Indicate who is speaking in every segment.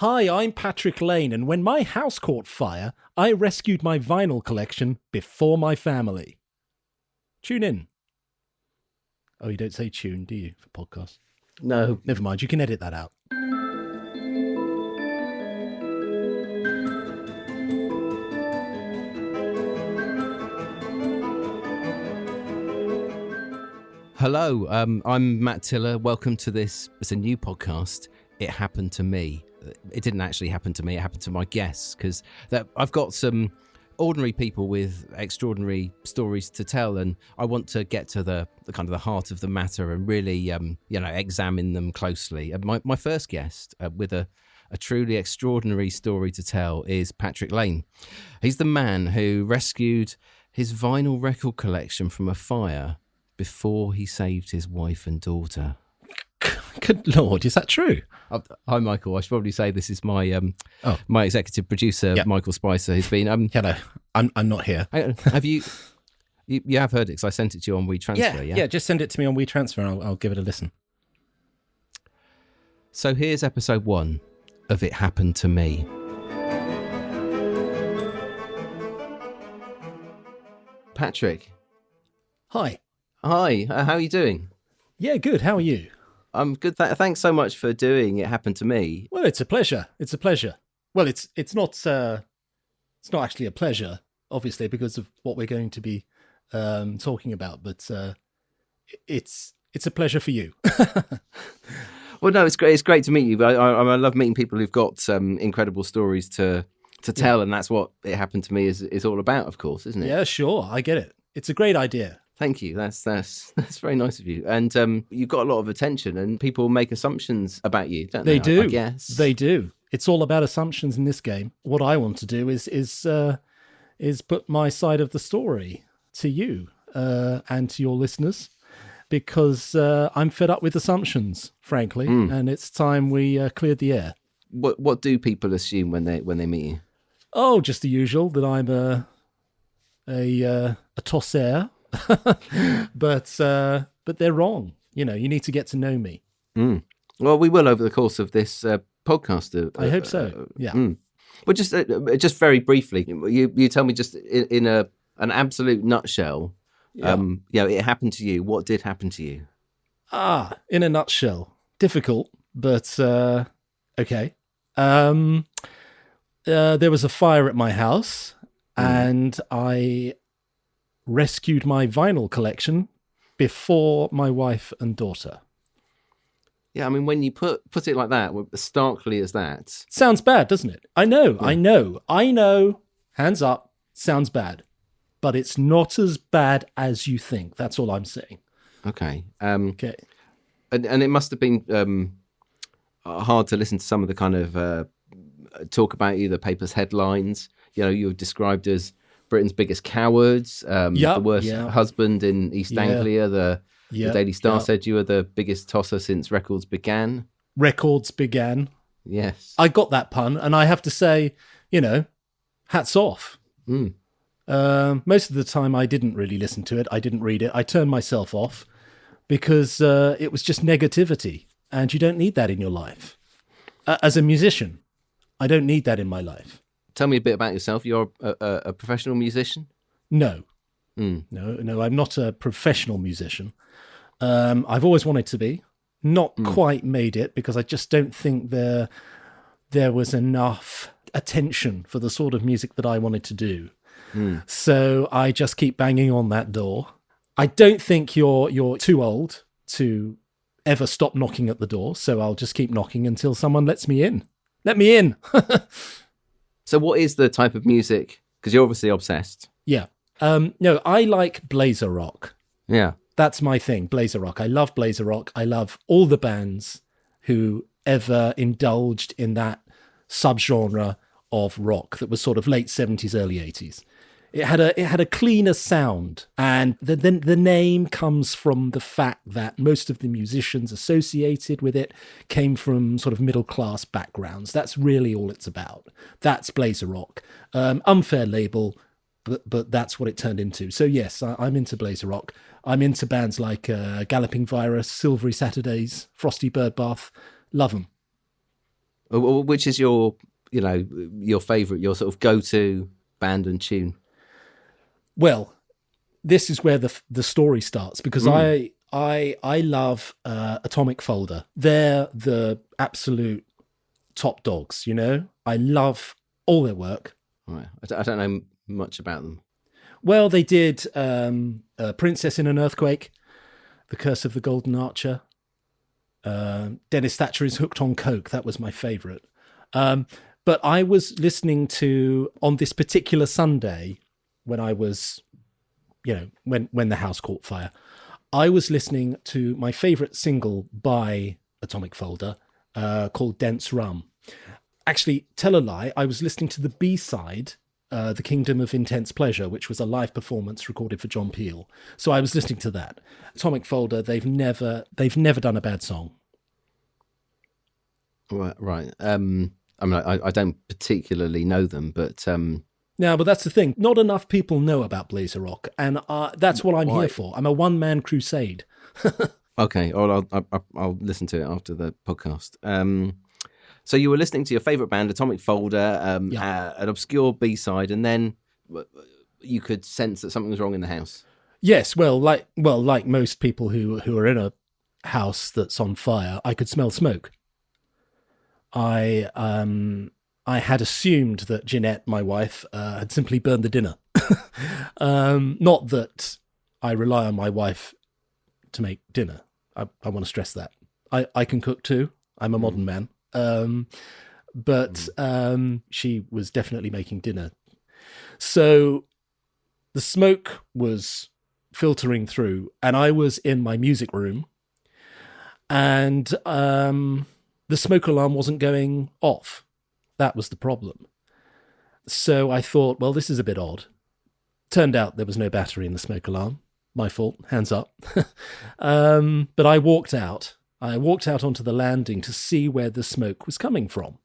Speaker 1: Hi, I'm Patrick Lane, and when my house caught fire, I rescued my vinyl collection before my family. Tune in. Oh, you don't say tune, do you, for podcasts?
Speaker 2: No.
Speaker 1: Never mind, you can edit that out.
Speaker 2: Hello, I'm Matt Tiller. Welcome to this. It's a new podcast. It happened to me. It didn't actually happen to me. It happened to my guests because I've got some ordinary people with extraordinary stories to tell, and I want to get to the kind of the heart of the matter and really, examine them closely. And my first guest with a truly extraordinary story to tell is Patrick Lane. He's the man who rescued his vinyl record collection from a fire before he saved his wife and daughter.
Speaker 1: Good Lord, is that true?
Speaker 2: Hi, Michael. I should probably say this is my my executive producer, Michael Spicer, who's been...
Speaker 1: Hello, I'm not here.
Speaker 2: Have you have heard it, because I sent it to you on WeTransfer, yeah?
Speaker 1: Yeah, just send it to me on WeTransfer and I'll give it a listen.
Speaker 2: So here's episode 1 of It Happened to Me. Patrick.
Speaker 1: Hi.
Speaker 2: Hi, how are you doing?
Speaker 1: Yeah, good. How are you?
Speaker 2: I'm good. Thanks so much for doing It Happened to Me.
Speaker 1: Well, it's a pleasure. It's a pleasure. Well, it's not actually a pleasure, obviously, because of what we're going to be talking about. But it's a pleasure for you.
Speaker 2: Well, no, it's great. It's great to meet you. I love meeting people who've got some incredible stories to tell, and that's what It Happened to Me is all about, of course, isn't it?
Speaker 1: Yeah, sure. I get it. It's a great idea.
Speaker 2: Thank you. That's very nice of you. And you've got a lot of attention, and people make assumptions about you, don't they?
Speaker 1: They do.
Speaker 2: I guess
Speaker 1: they do. It's all about assumptions in this game. What I want to do is put my side of the story to you and to your listeners, because I'm fed up with assumptions, frankly, and it's time we cleared the air.
Speaker 2: What do people assume when they meet you?
Speaker 1: Oh, just the usual, that I'm a tosser. but they're wrong. You know, you need to get to know me.
Speaker 2: Well, we will over the course of this podcast.
Speaker 1: I hope so. Yeah.
Speaker 2: Well, just very briefly, you tell me just in an absolute nutshell.
Speaker 1: Yeah.
Speaker 2: It happened to you. What did happen to you?
Speaker 1: In a nutshell, difficult, but okay. There was a fire at my house, and I rescued my vinyl collection before my wife and daughter.
Speaker 2: Yeah, I mean, when you put it like that, starkly as that...
Speaker 1: Sounds bad, doesn't it? I know. Hands up. Sounds bad. But it's not as bad as you think. That's all I'm saying.
Speaker 2: Okay.
Speaker 1: Okay.
Speaker 2: And it must have been hard to listen to some of the kind of talk about you, the paper's headlines. You know, you were described as Britain's biggest cowards, the worst husband in East Anglia. The Daily Star said you were the biggest tosser since records began. Records began. Yes. I got that pun, and I have to say, hats off. Most of the time I didn't really listen to it. I didn't read it. I turned myself off because it was just negativity, and you don't need that in your life. As a musician, I don't need that in my life. Tell me a bit about yourself. You're a professional musician? No. No, I'm not a professional musician. I've always wanted to be. Not quite made it, because I just don't think there was enough attention for the sort of music that I wanted to do. So I just keep banging on that door. I don't think you're too old to ever stop knocking at the door, so I'll just keep knocking until someone lets me in. Let me in! So what is the type of music? Because you're obviously obsessed. Yeah. No, I like blazer rock. Yeah. That's my thing, blazer rock. I love blazer rock. I love all the bands who ever indulged in that subgenre of rock that was sort of late 70s, early 80s. It had a cleaner sound, and the name comes from the fact that most of the musicians associated with it came from sort of middle class backgrounds. That's really all it's about. That's blazer rock. Unfair label, but that's what it turned into. So yes, I'm into blazer rock. I'm into bands like Galloping Virus, Silvery Saturdays, Frosty Birdbath. Love them. Which is your, your favourite, your sort of go-to band and tune?
Speaker 1: Well, this is where the story starts, because I love Atomic Folder. They're the absolute top dogs, I love all their work.
Speaker 2: Right. I don't know much about them.
Speaker 1: Well, they did Princess in an Earthquake, The Curse of the Golden Archer. Dennis Thatcher is Hooked on Coke. That was my favourite. But I was listening to, on this particular Sunday, when I was, when the house caught fire, I was listening to my favourite single by Atomic Folder called Dense Rum. Actually, tell a lie, I was listening to the B-side, The Kingdom of Intense Pleasure, which was a live performance recorded for John Peel. So I was listening to that. Atomic Folder, they've never done a bad song.
Speaker 2: Right. I mean, I don't particularly know them, but...
Speaker 1: No, but that's the thing. Not enough people know about Blazer Rock, and that's what I'm here for. I'm a one-man crusade.
Speaker 2: Okay, well, I'll listen to it after the podcast. So you were listening to your favourite band, Atomic Folder, an obscure B-side, and then you could sense that something was wrong in the house. Yes,
Speaker 1: like most people who are in a house that's on fire, I could smell smoke. I had assumed that Jeanette, my wife, had simply burned the dinner. Not that I rely on my wife to make dinner. I want to stress that. I can cook too. I'm a modern man. But she was definitely making dinner. So the smoke was filtering through, and I was in my music room, and the smoke alarm wasn't going off. That was the problem. So I thought, well, this is a bit odd. Turned out there was no battery in the smoke alarm. My fault, hands up. But I walked out. I walked out onto the landing to see where the smoke was coming from.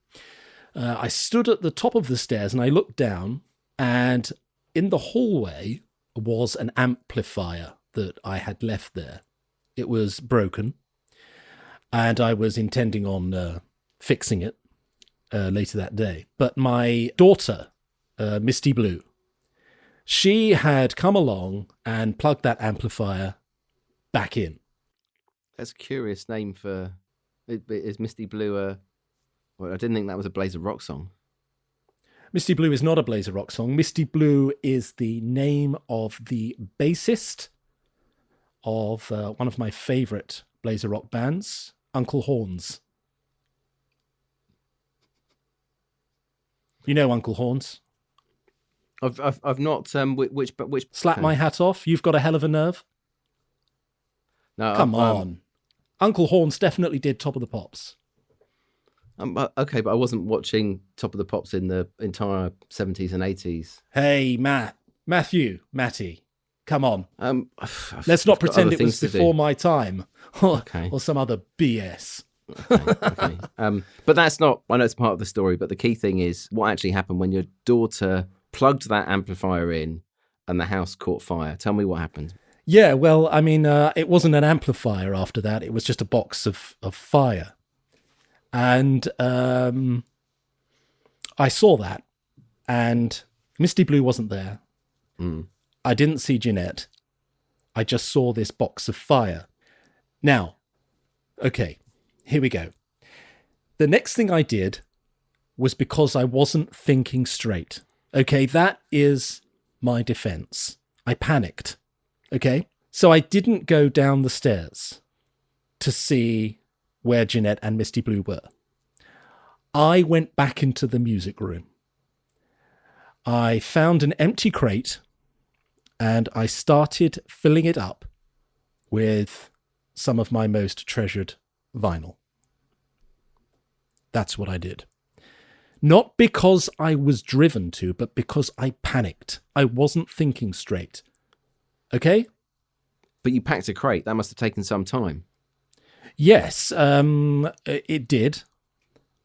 Speaker 1: I stood at the top of the stairs and I looked down, and in the hallway was an amplifier that I had left there. It was broken, and I was intending on fixing it later that day. But my daughter, Misty Blue, she had come along and plugged that amplifier back in.
Speaker 2: That's a curious name for... Is Misty Blue Well, I didn't think that was a Blazer Rock song.
Speaker 1: Misty Blue is not a Blazer Rock song. Misty Blue is the name of the bassist of one of my favourite Blazer Rock bands, Uncle Horns. You know Uncle Horns?
Speaker 2: I've not which
Speaker 1: Slap my hat off. You've got a hell of a nerve.
Speaker 2: No,
Speaker 1: come on. Uncle Horns definitely did Top of the Pops.
Speaker 2: Okay, but I wasn't watching Top of the Pops in the entire 70s and 80s.
Speaker 1: Hey, Matty, come on. Let's not pretend it was before my time.
Speaker 2: Okay.
Speaker 1: Or some other BS.
Speaker 2: Okay. But that's not, I know it's part of the story, but the key thing is what actually happened when your daughter plugged that amplifier in and the house caught fire. Tell me what happened.
Speaker 1: Yeah, well, I mean, it wasn't an amplifier after that. It was just a box of fire. And I saw that, and Misty Blue wasn't there. I didn't see Jeanette. I just saw this box of fire. Now, okay, here we go. The next thing I did was because I wasn't thinking straight. Okay, that is my defense. I panicked. Okay, so I didn't go down the stairs to see where Jeanette and Misty Blue were. I went back into the music room. I found an empty crate and I started filling it up with some of my most treasured vinyl. That's what I did. Not because I was driven to, but because I panicked. I wasn't thinking straight. Okay?
Speaker 2: But you packed a crate. That must have taken some time.
Speaker 1: Yes, it did.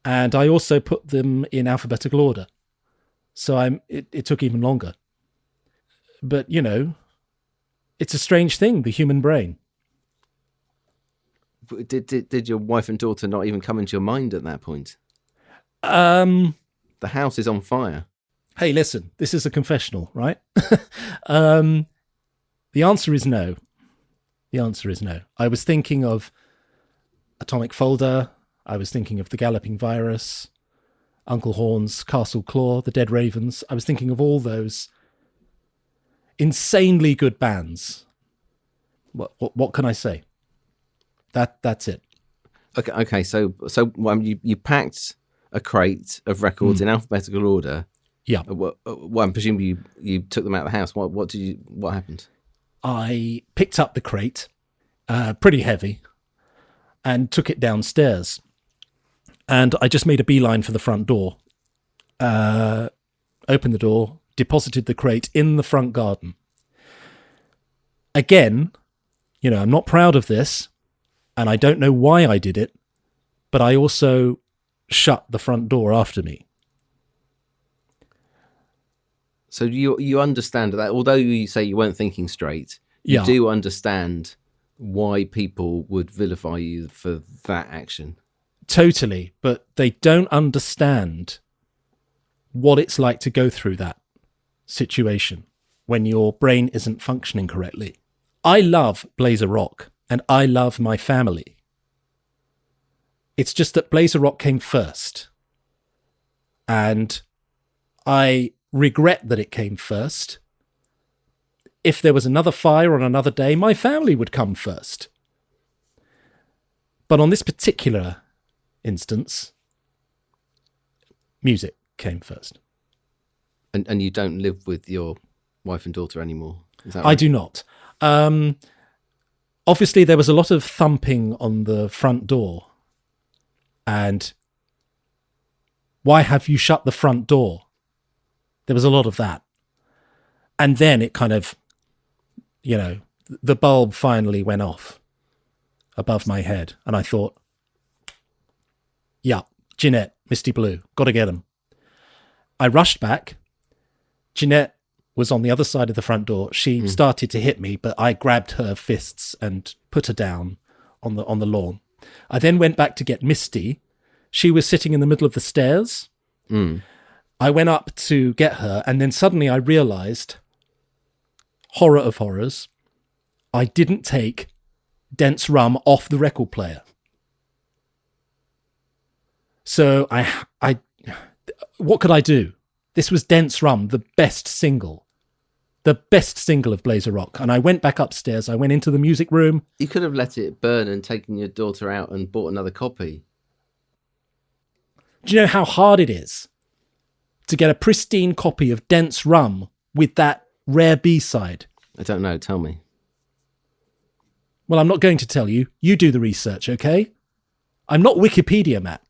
Speaker 1: And I also put them in alphabetical order. So it took even longer. But, you know, it's a strange thing, the human brain.
Speaker 2: Did your wife and daughter not even come into your mind at that point? The house is on fire.
Speaker 1: Hey, listen, this is a confessional, right? The answer is no. The answer is no. I was thinking of Atomic Folder. I was thinking of The Galloping Virus, Uncle Horn's Castle Claw, The Dead Ravens. I was thinking of all those insanely good bands. What can I say? That's it.
Speaker 2: Okay. So you packed a crate of records in alphabetical order.
Speaker 1: Yeah.
Speaker 2: Well, I'm presuming you took them out of the house. What happened?
Speaker 1: I picked up the crate, pretty heavy, and took it downstairs. And I just made a beeline for the front door, opened the door, deposited the crate in the front garden. Again, I'm not proud of this, and I don't know why I did it, but I also shut the front door after me.
Speaker 2: So you understand that, although you say you weren't thinking straight, you do understand why people would vilify you for that action.
Speaker 1: Totally, but they don't understand what it's like to go through that situation when your brain isn't functioning correctly. I love Blazer Rock, and I love my family. It's just that Blazer Rock came first. And I regret that it came first. If there was another fire on another day, my family would come first. But on this particular instance, music came first.
Speaker 2: And you don't live with your wife and daughter anymore? Is that right?
Speaker 1: I do not. Obviously, there was a lot of thumping on the front door. And why have you shut the front door? There was a lot of that. And then it kind of, the bulb finally went off above my head. And I thought, yeah, Jeanette, Misty Blue, got to get him. I rushed back. Jeanette was on the other side of the front door. She started to hit me, but I grabbed her fists and put her down on the lawn. I then went back to get Misty. She was sitting in the middle of the stairs. I went up to get her, and then suddenly I realized, horror of horrors, I didn't take Dense Rum off the record player. So I what could I do? This was Dense Rum, the best single of Blazer Rock. And I went back upstairs. I went into the music room.
Speaker 2: You could have let it burn and taken your daughter out and bought another copy.
Speaker 1: Do you know how hard it is to get a pristine copy of Dense Rum with that rare B-side?
Speaker 2: I don't know. Tell me.
Speaker 1: Well, I'm not going to tell you. You do the research, okay? I'm not Wikipedia, Matt.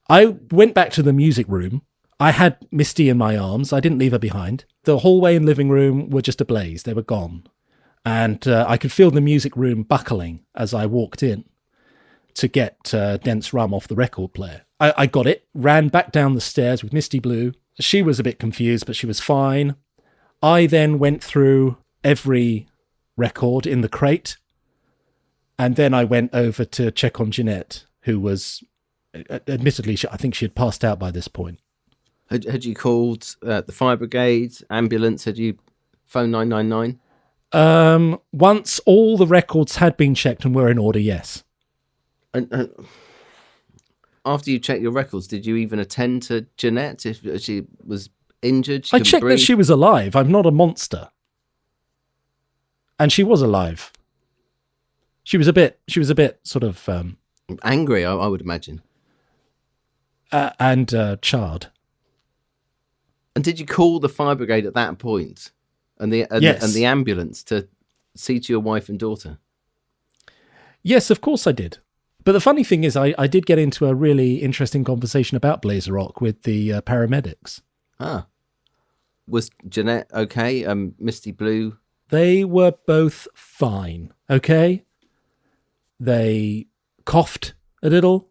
Speaker 1: I went back to the music room. I had Misty in my arms. I didn't leave her behind. The hallway and living room were just ablaze. They were gone. And I could feel the music room buckling as I walked in to get Dense Rum off the record player. I got it, ran back down the stairs with Misty Blue. She was a bit confused, but she was fine. I then went through every record in the crate. And then I went over to check on Jeanette, who was, admittedly, I think she had passed out by this point.
Speaker 2: Had you called the fire brigade, ambulance? Had you phoned 999?
Speaker 1: Once all the records had been checked and were in order, yes.
Speaker 2: And after you checked your records, did you even attend to Jeanette if she was injured?
Speaker 1: I checked that she was alive. I'm not a monster. And she was alive. She was a bit sort of
Speaker 2: angry, I would imagine.
Speaker 1: And charred.
Speaker 2: And did you call the fire brigade at that point, and the ambulance to see to your wife and daughter?
Speaker 1: Yes, of course I did. But the funny thing is, I did get into a really interesting conversation about Blazer Rock with the paramedics.
Speaker 2: Ah, was Jeanette okay? Misty Blue?
Speaker 1: They were both fine. Okay, they coughed a little,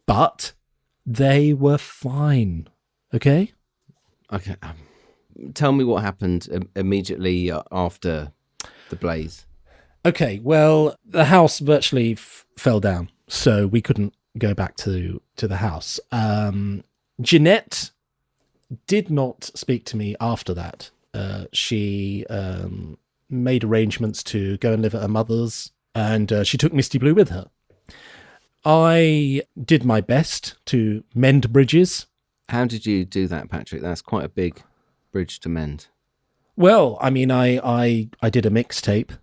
Speaker 1: but they were fine. Okay?
Speaker 2: Okay. Tell me what happened immediately after the blaze.
Speaker 1: Okay, well, the house virtually fell down, so we couldn't go back to the house. Jeanette did not speak to me after that. She made arrangements to go and live at her mother's, and she took Misty Blue with her. I did my best to mend bridges.
Speaker 2: How did you do that, Patrick? That's quite a big bridge to mend.
Speaker 1: Well, I mean, I did a mixtape.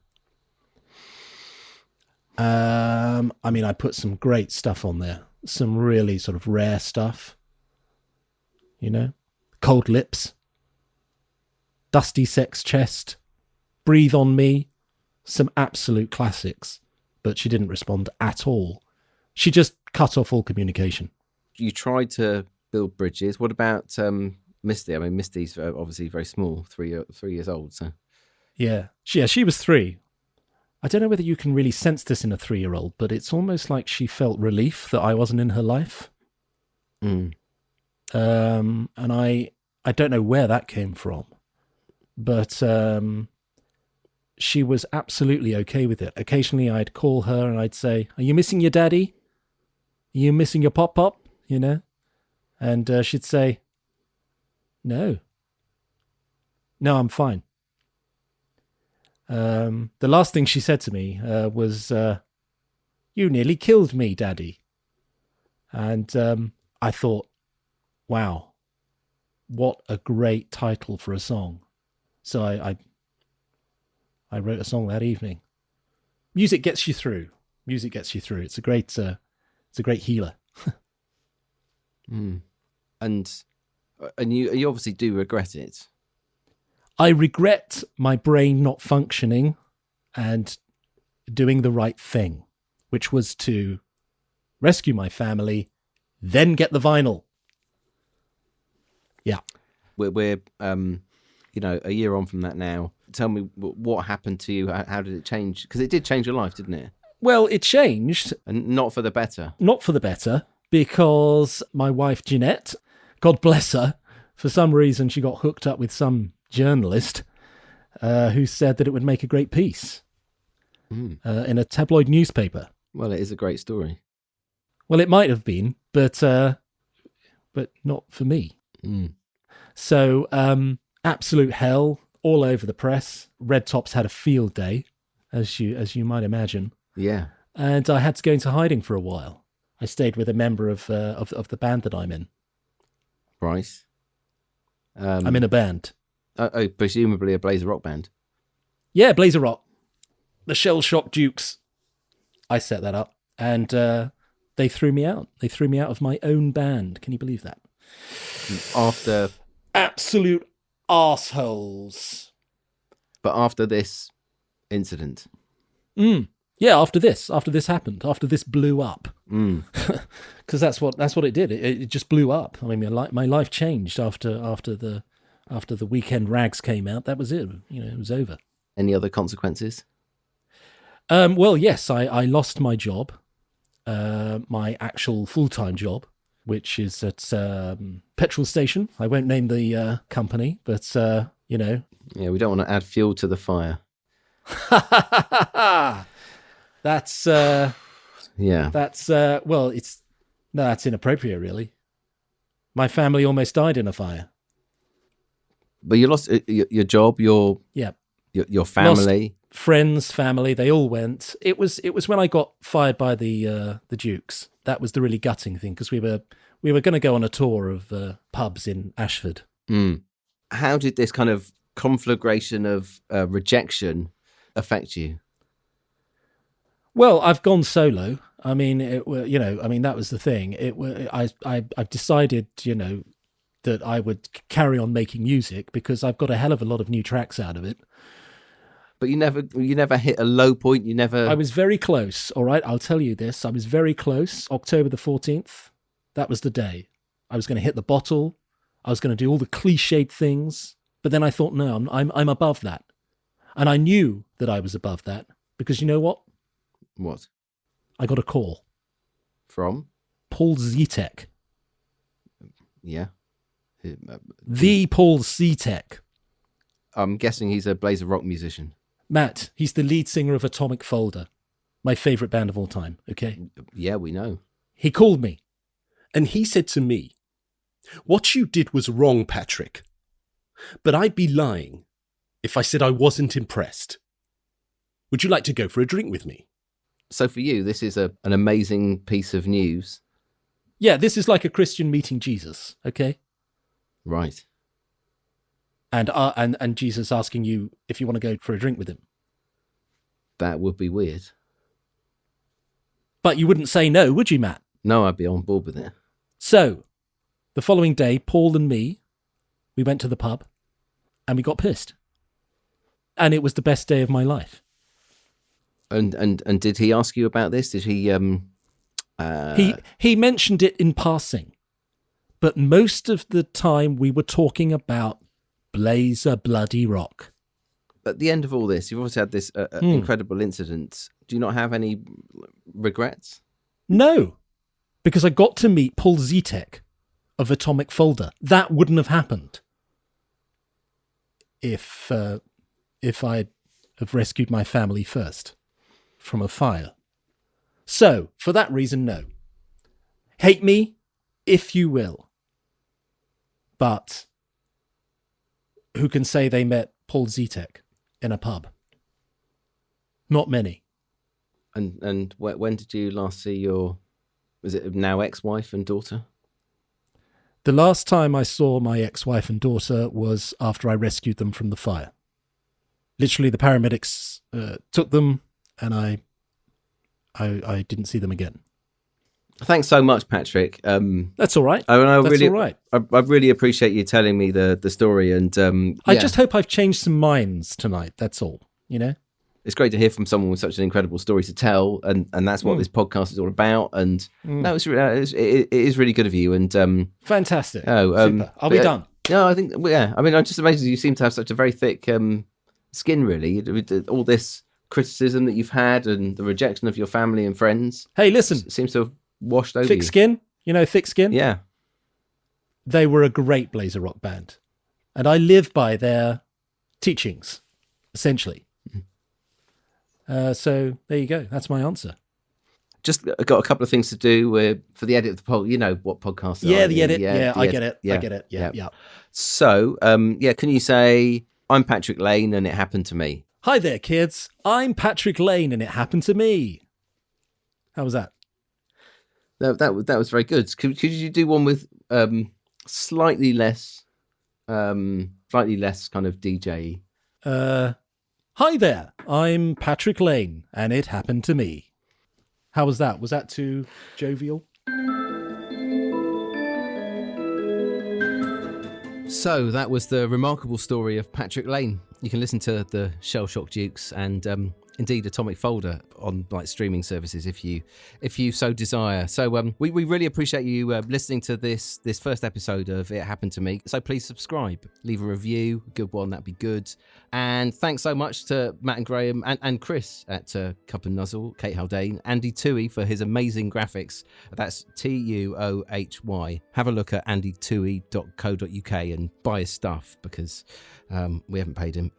Speaker 1: I mean, I put some great stuff on there. Some really sort of rare stuff. You know? Cold Lips. Dusty Sex Chest. Breathe on Me. Some absolute classics. But she didn't respond at all. She just cut off all communication.
Speaker 2: You tried to build bridges. What about Misty? I mean, Misty's obviously very small, 3 years old. So
Speaker 1: Yeah, she was 3. I don't know whether you can really sense this in a 3-year-old, but it's almost like she felt relief that I wasn't in her life.
Speaker 2: Mm.
Speaker 1: And I don't know where that came from, but she was absolutely okay with it. Occasionally I'd call her and I'd say, "Are you missing your daddy? Are you missing your pop-pop?" You know? And she'd say, No, I'm fine. The last thing she said to me was, "You nearly killed me, Daddy." And I thought, wow, what a great title for a song. So I wrote a song that evening. Music gets you through. Music gets you through. It's a great healer.
Speaker 2: Mm. And you obviously do regret it.
Speaker 1: I regret my brain not functioning and doing the right thing, which was to rescue my family, then get the vinyl. Yeah.
Speaker 2: We're a year on from that now. Tell me what happened to you. How did it change? Because it did change your life, didn't it?
Speaker 1: Well, it changed.
Speaker 2: And not for the better.
Speaker 1: Not for the better, because my wife, Jeanette, God bless her, for some reason she got hooked up with some journalist who said that it would make a great piece in a tabloid newspaper.
Speaker 2: Well, it is a great story.
Speaker 1: Well, it might have been, but not for me.
Speaker 2: Mm.
Speaker 1: So, absolute hell all over the press. Red Tops had a field day, as you might imagine.
Speaker 2: Yeah.
Speaker 1: And I had to go into hiding for a while. I stayed with a member of the band that I'm in.
Speaker 2: Right.
Speaker 1: I'm in a band.
Speaker 2: Presumably a Blazer Rock band.
Speaker 1: Yeah, Blazer Rock. The Shell Shock Dukes. I set that up. And they threw me out. They threw me out of my own band. Can you believe that?
Speaker 2: After...
Speaker 1: Absolute arseholes.
Speaker 2: But after this incident?
Speaker 1: Yeah, after this happened, after this blew up. Because that's what it did. It just blew up. I mean, my life changed after the Weekend Rags came out. That was it. It was over.
Speaker 2: Any other consequences?
Speaker 1: Well, yes, I lost my job, my actual full-time job, which is at petrol station. I won't name the company, but Yeah,
Speaker 2: we don't want to add fuel to the fire.
Speaker 1: That's
Speaker 2: yeah.
Speaker 1: That's that's inappropriate, really. My family almost died in a fire.
Speaker 2: But you lost your job, your family,
Speaker 1: lost friends, family. They all went. It was when I got fired by the Dukes. That was the really gutting thing, because we were going to go on a tour of pubs in Ashford.
Speaker 2: How did this kind of conflagration of rejection affect you?
Speaker 1: Well, I've gone solo. I mean, that was the thing. I've decided, that I would carry on making music because I've got a hell of a lot of new tracks out of it.
Speaker 2: But you never hit a low point. You never.
Speaker 1: I was very close. All right, I'll tell you this. I was very close. October the 14th. That was the day. I was going to hit the bottle. I was going to do all the cliched things. But then I thought, no, I'm above that, and I knew that I was above that because you know what?
Speaker 2: What?
Speaker 1: I got a call
Speaker 2: from
Speaker 1: Paul Zitek.
Speaker 2: Yeah.
Speaker 1: The Paul Zitek.
Speaker 2: I'm guessing he's a Blazer Rock musician.
Speaker 1: Matt, he's the lead singer of Atomic Folder, my favourite band of all time, okay?
Speaker 2: Yeah, we know.
Speaker 1: He called me.
Speaker 3: And he said to me, "What you did was wrong, Patrick. But I'd be lying if I said I wasn't impressed. Would you like to go for a drink with me?"
Speaker 2: So for you, this is an amazing piece of news.
Speaker 1: Yeah, this is like a Christian meeting Jesus, okay?
Speaker 2: Right.
Speaker 1: And Jesus asking you if you want to go for a drink with him.
Speaker 2: That would be weird.
Speaker 1: But you wouldn't say no, would you, Matt?
Speaker 2: No, I'd be on board with it.
Speaker 1: So, the following day, Paul and me, we went to the pub and we got pissed. And it was the best day of my life.
Speaker 2: And did he ask you about this? Did he...
Speaker 1: He mentioned it in passing. But most of the time we were talking about Blazer Bloody Rock.
Speaker 2: At the end of all this, you've obviously had this incredible incident. Do you not have any regrets?
Speaker 1: No, because I got to meet Paul Zitek of Atomic Folder. That wouldn't have happened if I'd have rescued my family first from a fire. So, for that reason, no. Hate me, if you will. But who can say they met Paul Zitek in a pub? Not many.
Speaker 2: And when did you last see your, was it now ex-wife and daughter?
Speaker 1: The last time I saw my ex-wife and daughter was after I rescued them from the fire. Literally, the paramedics took them, and I didn't see them again.
Speaker 2: Thanks so much, Patrick.
Speaker 1: That's all right.
Speaker 2: I
Speaker 1: That's all right.
Speaker 2: I really appreciate you telling me the story, and
Speaker 1: I just hope I've changed some minds tonight. That's all. You know.
Speaker 2: It's great to hear from someone with such an incredible story to tell, and that's what this podcast is all about. And no, it is really good of you. And
Speaker 1: fantastic.
Speaker 2: Super.
Speaker 1: Are we done?
Speaker 2: No, I think I mean, I'm just amazed you seem to have such a very thick skin. Really, with all this criticism that you've had and the rejection of your family and friends.
Speaker 1: Hey, listen,
Speaker 2: seems to have washed over
Speaker 1: thick
Speaker 2: you.
Speaker 1: Skin. You know, Thick Skin.
Speaker 2: Yeah,
Speaker 1: they were a great Blazer Rock band, and I live by their teachings, essentially. So there you go. That's my answer.
Speaker 2: Just got a couple of things to do for the edit of the poll. You know what podcast?
Speaker 1: The edit. I get it. I get it. Yeah.
Speaker 2: So, can you say, "I'm Patrick Lane and it happened to me"?
Speaker 1: Hi there, kids. I'm Patrick Lane and it happened to me. How was that?
Speaker 2: That was very good. Could you do one with slightly less kind of DJ?
Speaker 1: Hi there, I'm Patrick Lane, and it happened to me. How was that? Was that too jovial?
Speaker 2: So that was the remarkable story of Patrick Lane. You can listen to the Shell Shock Dukes and indeed Atomic Folder on like streaming services if you so desire. So we really appreciate you listening to this first episode of It Happened to Me. So please subscribe, leave a review, a good one, that'd be good. And thanks so much to Matt and Graham and Chris at Cup and Nuzzle, Kate Haldane, Andy Tuohy for his amazing graphics. That's Tuohy. Have a look at andytuohy.co.uk and buy his stuff because we haven't paid him.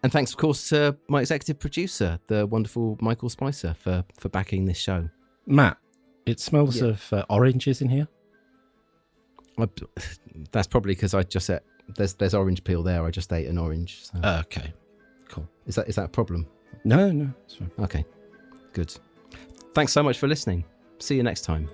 Speaker 2: And thanks, of course, to my executive producer, the wonderful Michael Spicer, for backing this show.
Speaker 1: Matt, it smells of oranges in here.
Speaker 2: That's probably because I just ate. There's orange peel there. I just ate an orange. So.
Speaker 1: Okay, cool.
Speaker 2: Is that a problem?
Speaker 1: No, it's fine.
Speaker 2: Okay, good. Thanks so much for listening. See you next time.